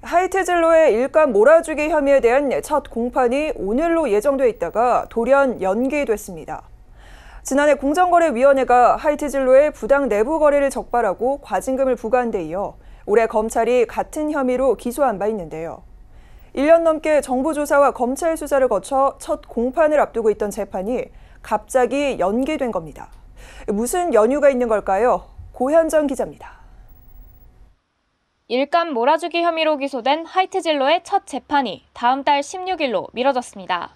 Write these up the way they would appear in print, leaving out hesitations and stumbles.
하이트진로의 일감 몰아주기 혐의에 대한 첫 공판이 오늘로 예정돼 있다가 돌연 연기됐습니다. 지난해 공정거래위원회가 하이트진로의 부당 내부 거래를 적발하고 과징금을 부과한 데 이어 올해 검찰이 같은 혐의로 기소한 바 있는데요. 1년 넘게 정부 조사와 검찰 수사를 거쳐 첫 공판을 앞두고 있던 재판이 갑자기 연기된 겁니다. 무슨 연유가 있는 걸까요? 고현정 기자입니다. 일감 몰아주기 혐의로 기소된 하이트진로의 첫 재판이 다음 달 16일로 미뤄졌습니다.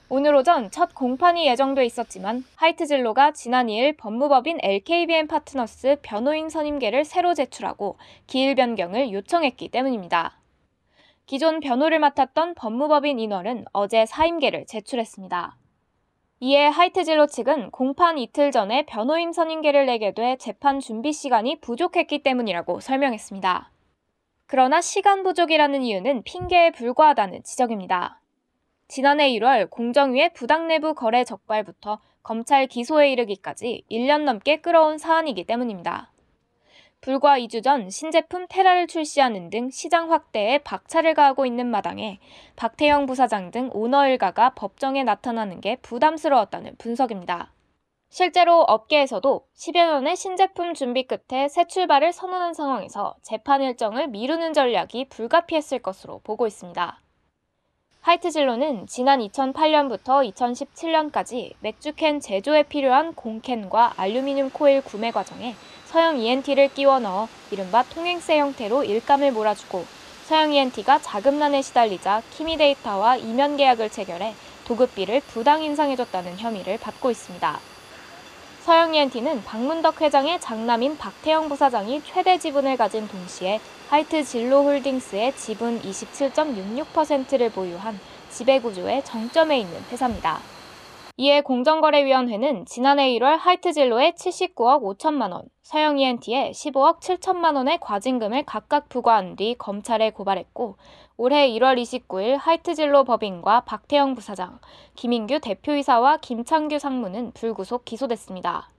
오늘 오전 첫 공판이 예정돼 있었지만 하이트진로가 지난 2일 법무법인 LKBM 파트너스 변호인 선임계를 새로 제출하고 기일 변경을 요청했기 때문입니다. 기존 변호를 맡았던 법무법인 인월은 어제 사임계를 제출했습니다. 이에 하이트진로 측은 공판 이틀 전에 변호인 선임계를 내게 돼 재판 준비 시간이 부족했기 때문이라고 설명했습니다. 그러나 시간 부족이라는 이유는 핑계에 불과하다는 지적입니다. 지난해 1월 공정위의 부당 내부 거래 적발부터 검찰 기소에 이르기까지 1년 넘게 끌어온 사안이기 때문입니다. 불과 2주 전 신제품 테라를 출시하는 등 시장 확대에 박차를 가하고 있는 마당에 박태영 부사장 등 오너 일가가 법정에 나타나는 게 부담스러웠다는 분석입니다. 실제로 업계에서도 10여 년의 신제품 준비 끝에 새 출발을 선언한 상황에서 재판 일정을 미루는 전략이 불가피했을 것으로 보고 있습니다. 하이트진로는 지난 2008년부터 2017년까지 맥주캔 제조에 필요한 공캔과 알루미늄 코일 구매 과정에 서형 ENT를 끼워 넣어 이른바 통행세 형태로 일감을 몰아주고 서형 ENT가 자금난에 시달리자 키미데이터와 이면 계약을 체결해 도급비를 부당 인상해줬다는 혐의를 받고 있습니다. 서형 ENT는 박문덕 회장의 장남인 박태영 부사장이 최대 지분을 가진 동시에 하이트진로홀딩스의 지분 27.66%를 보유한 지배구조의 정점에 있는 회사입니다. 이에 공정거래위원회는 지난해 1월 하이트진로에 79억 5천만 원, 서형 ENT에 15억 7천만 원의 과징금을 각각 부과한 뒤 검찰에 고발했고 올해 1월 29일 하이트진로 법인과 박태영 부사장, 김인규 대표이사와 김창규 상무는 불구속 기소됐습니다.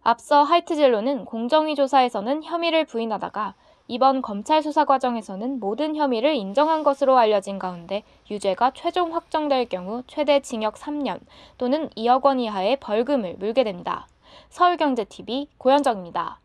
앞서 하이트진로는 공정위 조사에서는 혐의를 부인하다가 이번 검찰 수사 과정에서는 모든 혐의를 인정한 것으로 알려진 가운데 유죄가 최종 확정될 경우 최대 징역 3년 또는 2억 원 이하의 벌금을 물게 됩니다. 서울경제TV 고현정입니다.